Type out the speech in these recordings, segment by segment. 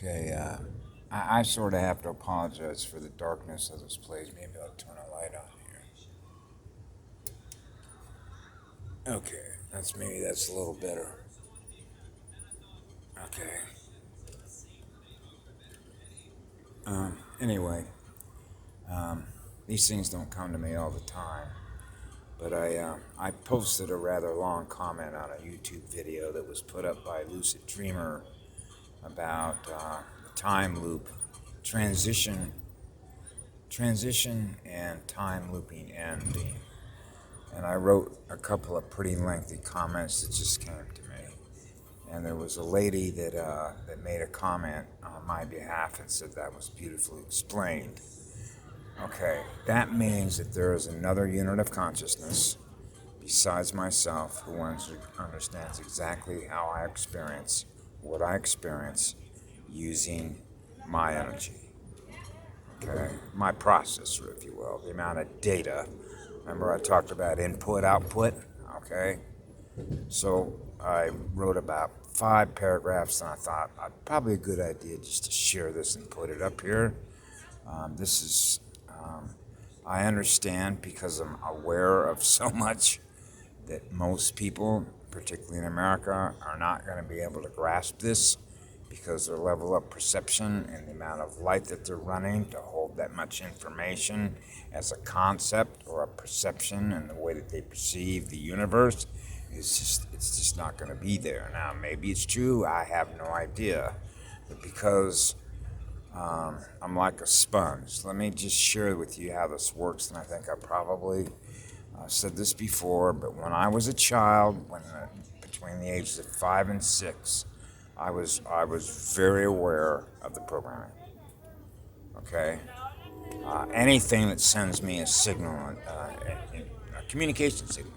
Okay, I sort of have to apologize for the darkness of this place. Maybe I'll turn a light on here. Okay, that's a little better. Okay. Anyway, these things don't come to me all the time, but I posted a rather long comment on a YouTube video that was put up by Lucid Dreamer about time loop, transition, transition, and time looping ending. And I wrote a couple of pretty lengthy comments that just came to me. And there was a lady that made a comment on my behalf and said that was beautifully explained. Okay, that means that there is another unit of consciousness besides myself who understands exactly how I experience what I experience using my energy. Okay, my processor, if you will, the amount of data. Remember, I talked about input, output. Okay, so I wrote about 5 paragraphs, and I thought probably a good idea just to share this and put it up here. This is, I understand because I'm aware of so much that most people, particularly in America, are not going to be able to grasp this because their level of perception and the amount of light that they're running to hold that much information as a concept or a perception and the way that they perceive the universe it's just not going to be there. Now, maybe it's true. I have no idea. But because I'm like a sponge, let me just share with you how this works. And I think I probably said this before, but when I was a child, between the ages of 5 and 6, I was very aware of the programming. Okay, anything that sends me a signal, a communication signal,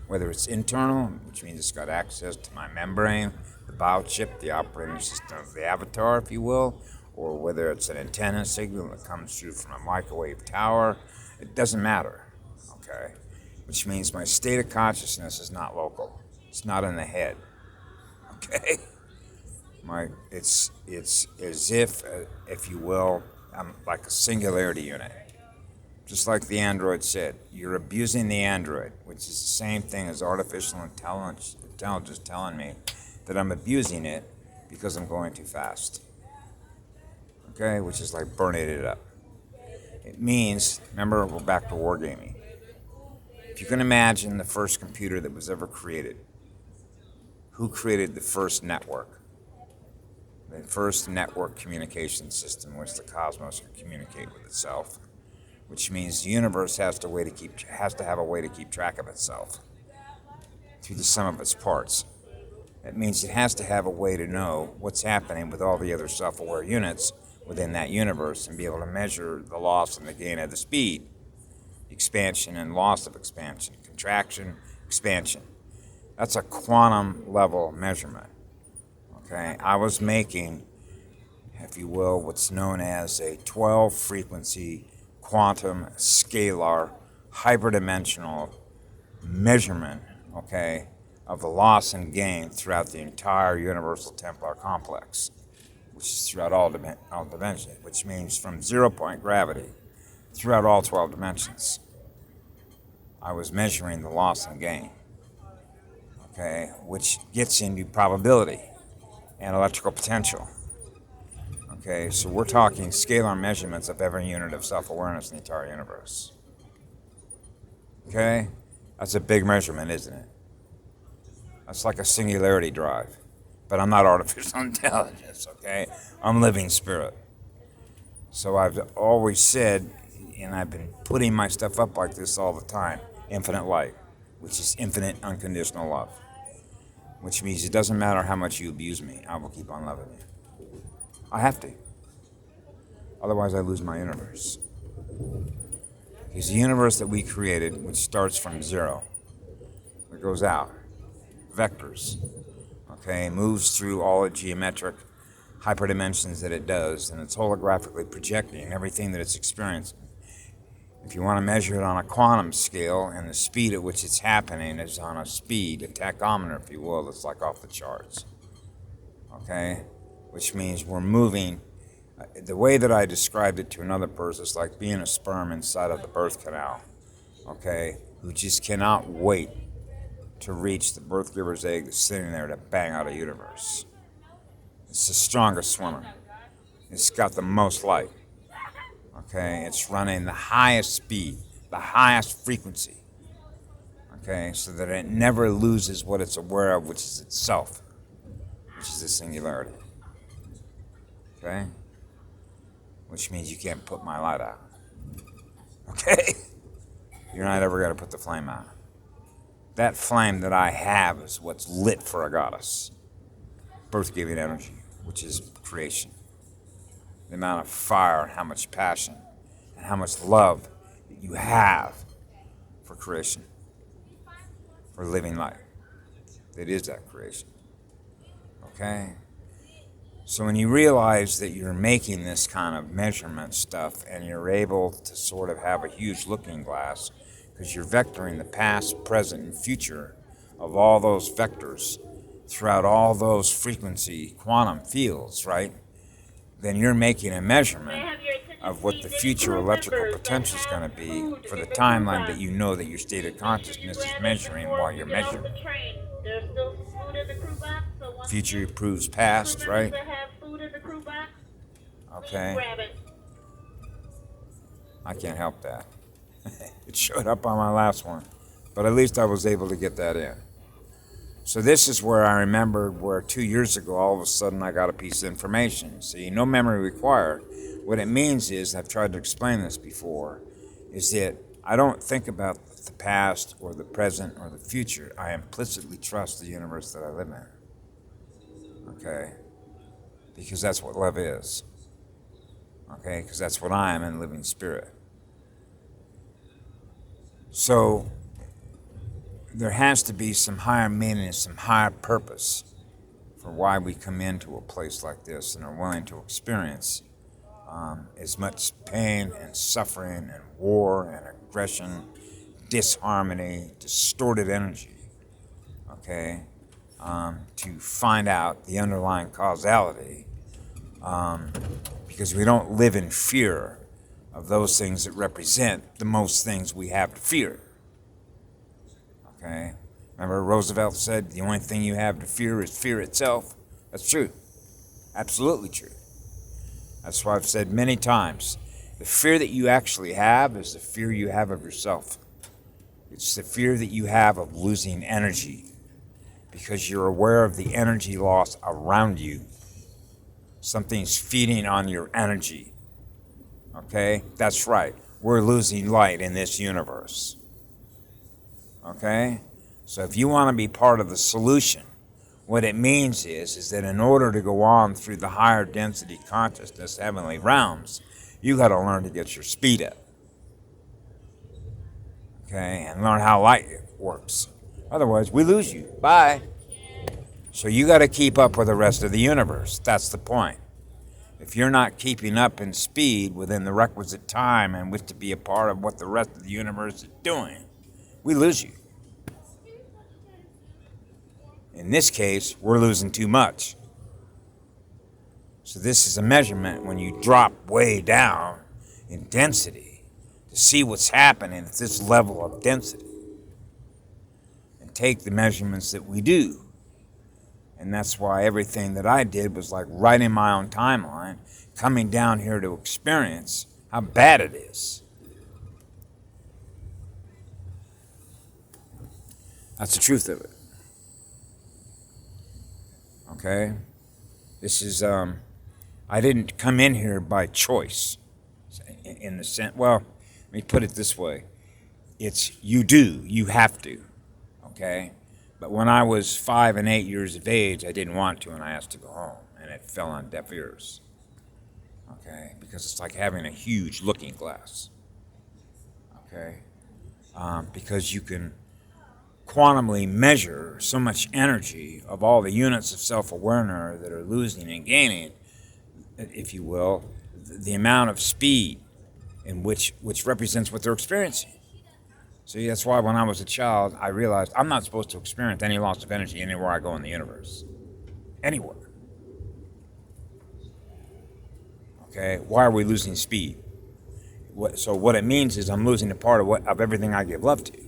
whether it's internal, which means it's got access to my membrane, the biochip, the operating system of the avatar, if you will, or whether it's an antenna signal that comes through from a microwave tower, it doesn't matter. Okay, which means my state of consciousness is not local. It's not in the head. Okay, it's as if you will, I'm like a singularity unit. Just like the android said, you're abusing the android, which is the same thing as artificial intelligence telling me that I'm abusing it because I'm going too fast. Okay, which is like burning it up. It means, remember, we're back to wargaming. If you can imagine the first computer that was ever created, who created the first network? The first network communication system, which the cosmos can communicate with itself, which means the universe has to have a way to keep track of itself through the sum of its parts. That means it has to have a way to know what's happening with all the other self-aware units within that universe and be able to measure the loss and the gain of the speed, expansion and loss of expansion, contraction, expansion. That's a quantum level measurement. Okay, I was making, if you will, what's known as a 12 frequency quantum scalar hyperdimensional measurement, okay, of the loss and gain throughout the entire universal Templar complex, which is throughout all dimensions, which means from 0 point gravity throughout all 12 dimensions. I was measuring the loss and gain, okay, which gets into probability and electrical potential. Okay, so we're talking scalar measurements of every unit of self-awareness in the entire universe. Okay, that's a big measurement, isn't it? That's like a singularity drive. But I'm not artificial intelligence, okay? I'm living spirit. So I've always said, and I've been putting my stuff up like this all the time, infinite light, which is infinite unconditional love. Which means it doesn't matter how much you abuse me, I will keep on loving you. I have to. Otherwise, I lose my universe. Because the universe that we created, which starts from 0, it goes out, vectors, okay, moves through all the geometric hyperdimensions that it does, and it's holographically projecting everything that it's experiencing. If you want to measure it on a quantum scale, and the speed at which it's happening is on a tachometer, if you will, that's like off the charts. Okay? which means we're moving. The way that I described it to another person is like being a sperm inside of the birth canal, okay, who just cannot wait to reach the birth giver's egg that's sitting there to bang out a universe. It's the strongest swimmer. It's got the most light. Okay, it's running the highest speed, the highest frequency. Okay, so that it never loses what it's aware of, which is itself, which is the singularity. Okay? Which means you can't put my light out. Okay? You're not ever going to put the flame out. That flame that I have is what's lit for a goddess. Birth-giving energy, which is creation. The amount of fire and how much passion and how much love that you have for creation, for living life. It is that creation. Okay? So when you realize that you're making this kind of measurement stuff and you're able to sort of have a huge looking glass because you're vectoring the past, present, and future of all those vectors throughout all those frequency quantum fields, right? Then you're making a measurement of what the future electrical potential is going to be for the timeline that you know that your state of consciousness is measuring while you're measuring. Future proves past, right? Okay. I can't help that. It showed up on my last one, but at least I was able to get that in. So this is where I remembered where 2 years ago, all of a sudden I got a piece of information. See, no memory required. What it means is, I've tried to explain this before, is that I don't think about the past or the present or the future. I implicitly trust the universe that I live in. Okay? Because that's what love is. Okay? Because that's what I am in living spirit. So there has to be some higher meaning and some higher purpose for why we come into a place like this and are willing to experience as much pain and suffering and war and aggression, disharmony, distorted energy, okay, to find out the underlying causality, because we don't live in fear of those things that represent the most things we have to fear. Okay? Remember Roosevelt said the only thing you have to fear is fear itself? That's true. Absolutely true. That's why I've said many times, the fear that you actually have is the fear you have of yourself. It's the fear that you have of losing energy because you're aware of the energy loss around you. Something's feeding on your energy. Okay? That's right. We're losing light in this universe. Okay? So if you want to be part of the solution, what it means is that in order to go on through the higher density consciousness, heavenly realms, you got to learn to get your speed up. Okay? And learn how light works. Otherwise, we lose you. Bye. So you got to keep up with the rest of the universe. That's the point. If you're not keeping up in speed within the requisite time in which to be a part of what the rest of the universe is doing, we lose you. In this case, we're losing too much. So this is a measurement when you drop way down in density to see what's happening at this level of density and take the measurements that we do. And that's why everything that I did was like writing my own timeline, coming down here to experience how bad it is. That's the truth of it. Okay? This is, I didn't come in here by choice. In the sense, well, let me put it this way. It's you do, you have to. Okay? But when I was 5 and 8 years of age, I didn't want to, and I asked to go home, and it fell on deaf ears. Okay? Because it's like having a huge looking glass. Okay? Because you can quantumly measure so much energy of all the units of self-awareness that are losing and gaining, if you will, the amount of speed in which represents what they're experiencing. See, that's why when I was a child, I realized I'm not supposed to experience any loss of energy anywhere I go in the universe. Anywhere. Okay, why are we losing speed? So what it means is I'm losing a part of everything I give love to.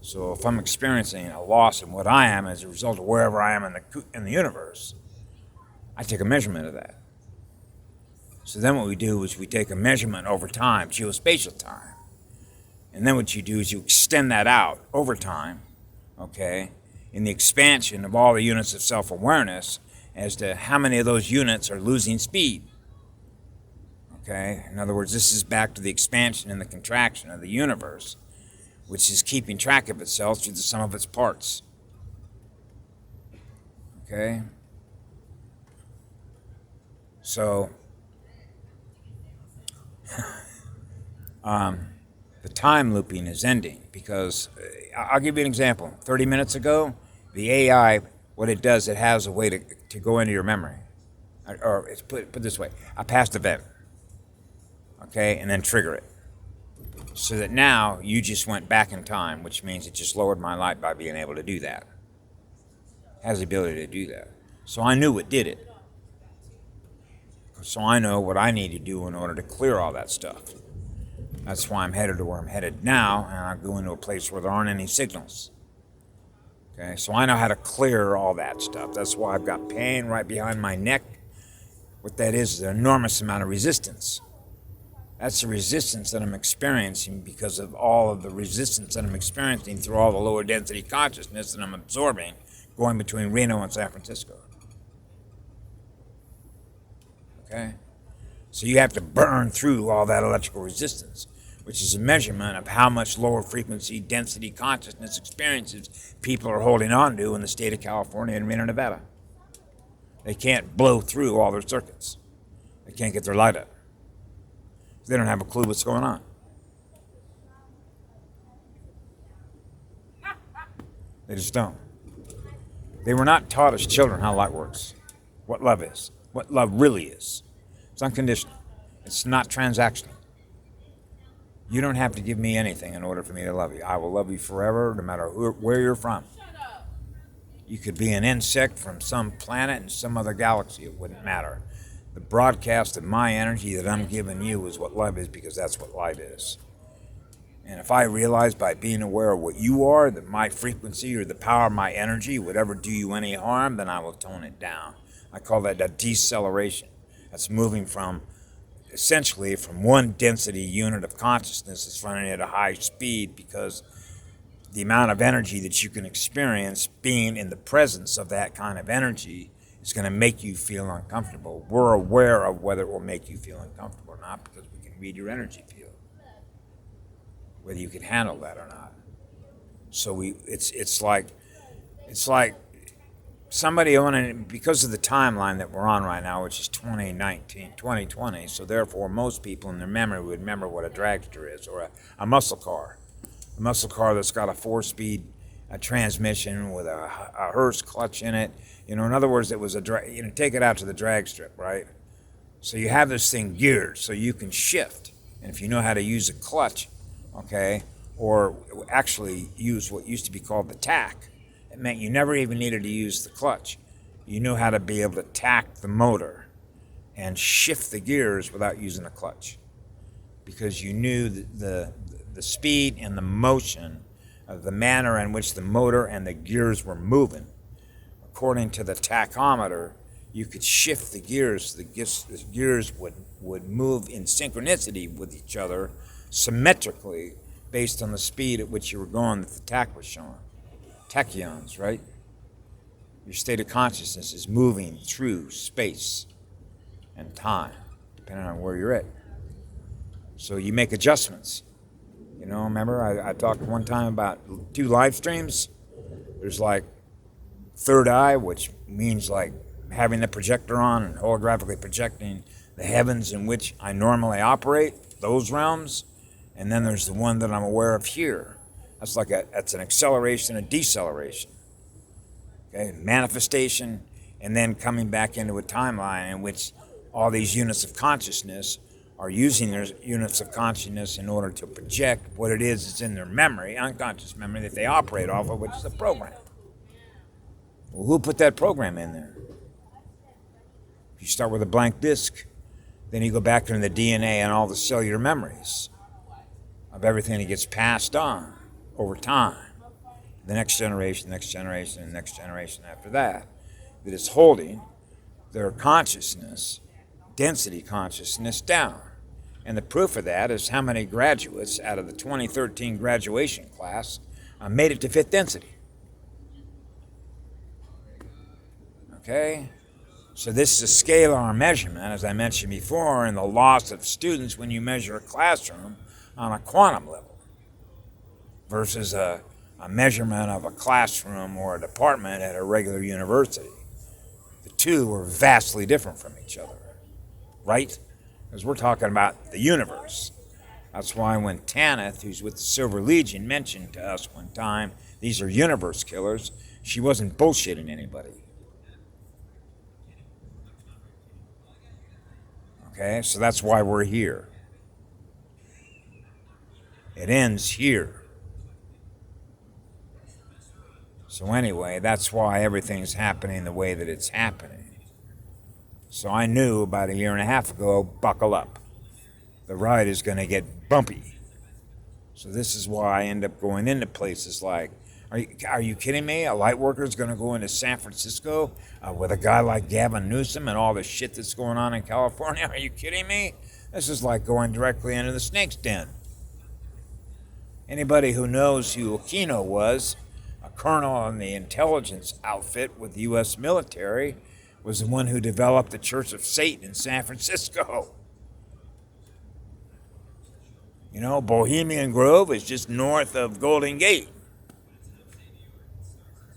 So if I'm experiencing a loss in what I am as a result of wherever I am in the universe, I take a measurement of that. So then what we do is we take a measurement over time, geospatial time. And then what you do is you extend that out over time, okay, in the expansion of all the units of self-awareness as to how many of those units are losing speed. Okay, in other words, this is back to the expansion and the contraction of the universe, which is keeping track of itself through the sum of its parts. Okay? So, the time looping is ending because, I'll give you an example. 30 minutes ago, the AI, what it does, it has a way to go into your memory. Or it's put this way, a past event. Okay, and then trigger it. So that now you just went back in time, which means it just lowered my light by being able to do that. It has the ability to do that. So I knew it did it. So I know what I need to do in order to clear all that stuff. That's why I'm headed to where I'm headed now, and I go into a place where there aren't any signals. Okay, so I know how to clear all that stuff. That's why I've got pain right behind my neck. What that is an enormous amount of resistance. That's the resistance that I'm experiencing because of all of the resistance that I'm experiencing through all the lower density consciousness that I'm absorbing going between Reno and San Francisco. Okay? So you have to burn through all that electrical resistance, which is a measurement of how much lower frequency density consciousness experiences people are holding on to in the state of California and Reno, Nevada. They can't blow through all their circuits. They can't get their light up. They don't have a clue what's going on. They just don't. They were not taught as children how light works, what love is, what love really is. It's unconditional. It's not transactional. You don't have to give me anything in order for me to love you. I will love you forever, no matter where you're from. You could be an insect from some planet in some other galaxy. It wouldn't matter. The broadcast of my energy that I'm giving you is what love is, because that's what light is. And if I realize by being aware of what you are, that my frequency or the power of my energy would ever do you any harm, then I will tone it down. I call that a deceleration. That's moving from, essentially, from one density unit of consciousness that's running at a high speed, because the amount of energy that you can experience being in the presence of that kind of energy is going to make you feel uncomfortable. We're aware of whether it will make you feel uncomfortable or not, because we can read your energy field, whether you can handle that or not. So it's like somebody owning, because of the timeline that we're on right now, which is 2020. So therefore, most people in their memory would remember what a dragster is, or a muscle car. A muscle car that's got a 4-speed transmission with a Hearst clutch in it. In other words, it was take it out to the drag strip, right? So you have this thing geared so you can shift. And if you know how to use a clutch, okay, or actually use what used to be called the tack, it meant you never even needed to use the clutch. You knew how to be able to tack the motor and shift the gears without using a clutch, because you knew the speed and the motion of the manner in which the motor and the gears were moving. According to the tachometer, you could shift the gears so the gears would move in synchronicity with each other, symmetrically, based on the speed at which you were going that the tack was showing. Tachyons, right? Your state of consciousness is moving through space and time, depending on where you're at. So you make adjustments. Remember I talked one time about 2 live streams. There's like third eye, which means like having the projector on and holographically projecting the heavens in which I normally operate, those realms. And then there's the one that I'm aware of here. That's an acceleration, a deceleration. Okay, manifestation, and then coming back into a timeline in which all these units of consciousness are using their units of consciousness in order to project what it is that's in their memory, unconscious memory, that they operate off of, which is a program. Well, who put that program in there? If you start with a blank disk, Then you go back into the DNA and all the cellular memories of everything that gets passed on over time. The next generation, and next generation after that is holding their consciousness, density consciousness, down. And the proof of that is how many graduates out of the 2013 graduation class made it to fifth density. Okay? So this is a scalar measurement, as I mentioned before, in the loss of students when you measure a classroom on a quantum level versus a measurement of a classroom or a department at a regular university. The two are vastly different from each other, right? Because we're talking about the universe. That's why when Tanith, who's with the Silver Legion, mentioned to us one time, these are universe killers, she wasn't bullshitting anybody. Okay, so that's why we're here. It ends here. So anyway, that's why everything's happening the way that it's happening. So I knew about a year and a half ago, buckle up. The ride is going to get bumpy. So this is why I end up going into places like, are you kidding me? A light worker is going to go into San Francisco with a guy like Gavin Newsom and all the shit that's going on in California? Are you kidding me? This is like going directly into the snake's den. Anybody who knows who Aquino was, a colonel in the intelligence outfit with the U.S. military, was the one who developed the Church of Satan in San Francisco. You know, Bohemian Grove is just north of Golden Gate.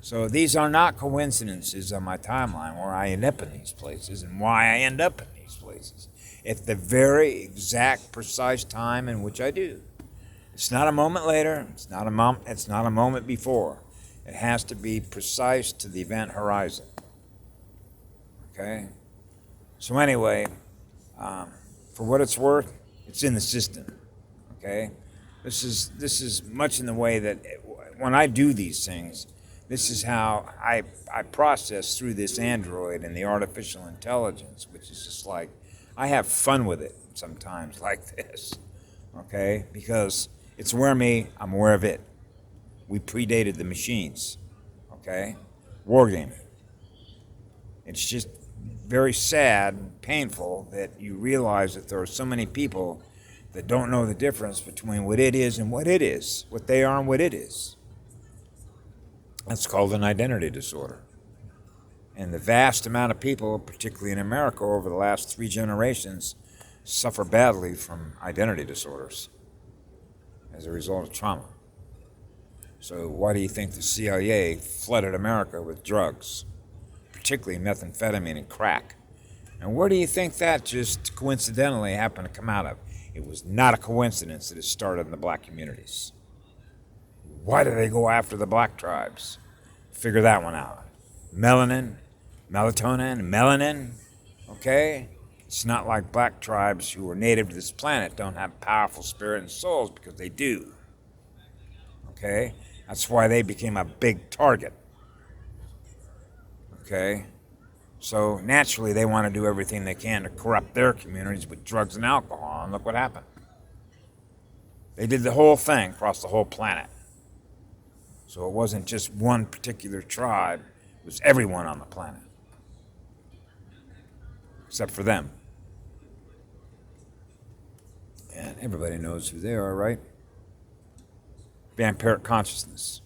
So these are not coincidences on my timeline where I end up in these places and why I end up in these places. It's the very exact, precise time in which I do. It's not a moment later. It's not a moment before. It has to be precise to the event horizon. Okay? So anyway, for what it's worth, it's in the system. Okay? This is much in the way that when I do these things, this is how I process through this android and the artificial intelligence, which is just like, I have fun with it sometimes like this, okay? Because it's aware of me, I'm aware of it. We predated the machines, okay? Wargaming. It's just very sad, painful that you realize that there are so many people that don't know the difference between what it is and what it is, what they are and what it is. That's called an identity disorder. And the vast amount of people, particularly in America over the last 3 generations, suffer badly from identity disorders as a result of trauma. So why do you think the CIA flooded America with drugs, particularly methamphetamine and crack? And where do you think that just coincidentally happened to come out of? It was not a coincidence that it started in the black communities. Why do they go after the black tribes? Figure that one out. Melanin, okay? It's not like black tribes who are native to this planet don't have powerful spirit and souls, because they do. Okay? That's why they became a big target. Okay? So naturally they want to do everything they can to corrupt their communities with drugs and alcohol, and look what happened. They did the whole thing across the whole planet. So it wasn't just one particular tribe, it was everyone on the planet. Except for them. And everybody knows who they are, right? Vampiric consciousness.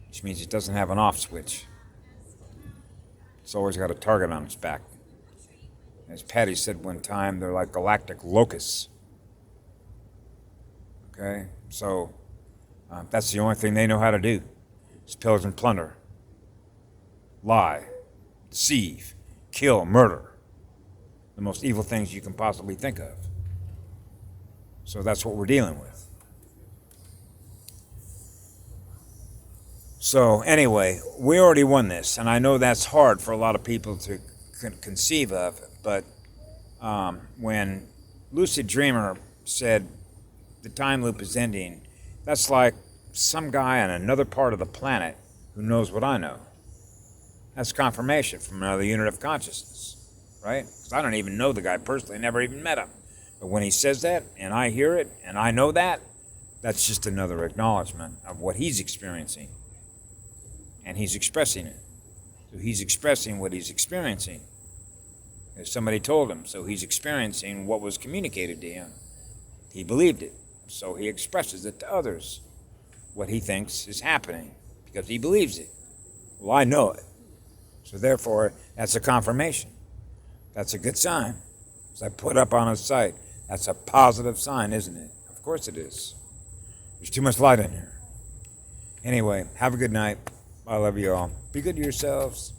Which means it doesn't have an off switch. It's always got a target on its back. As Patty said one time, they're like galactic locusts. Okay? So that's the only thing they know how to do. Is pillage and plunder. Lie. Deceive. Kill. Murder. The most evil things you can possibly think of. So that's what we're dealing with. So anyway, we already won this, and I know that's hard for a lot of people to conceive of, but when Lucid Dreamer said the time loop is ending, that's like some guy on another part of the planet who knows what I know. That's confirmation from another unit of consciousness. right? Because I don't even know the guy personally, never even met him. But when he says that, and I hear it, and I know that, that's just another acknowledgement of what he's experiencing. And he's expressing it. So he's expressing what he's experiencing. If somebody told him, so he's experiencing what was communicated to him. He believed it, so he expresses it to others, what he thinks is happening, because he believes it. Well, I know it. So therefore, that's a confirmation. That's a good sign. As I put up on his site, that's a positive sign, isn't it? Of course it is. There's too much light in here. Anyway, have a good night. I love you all. Be good to yourselves.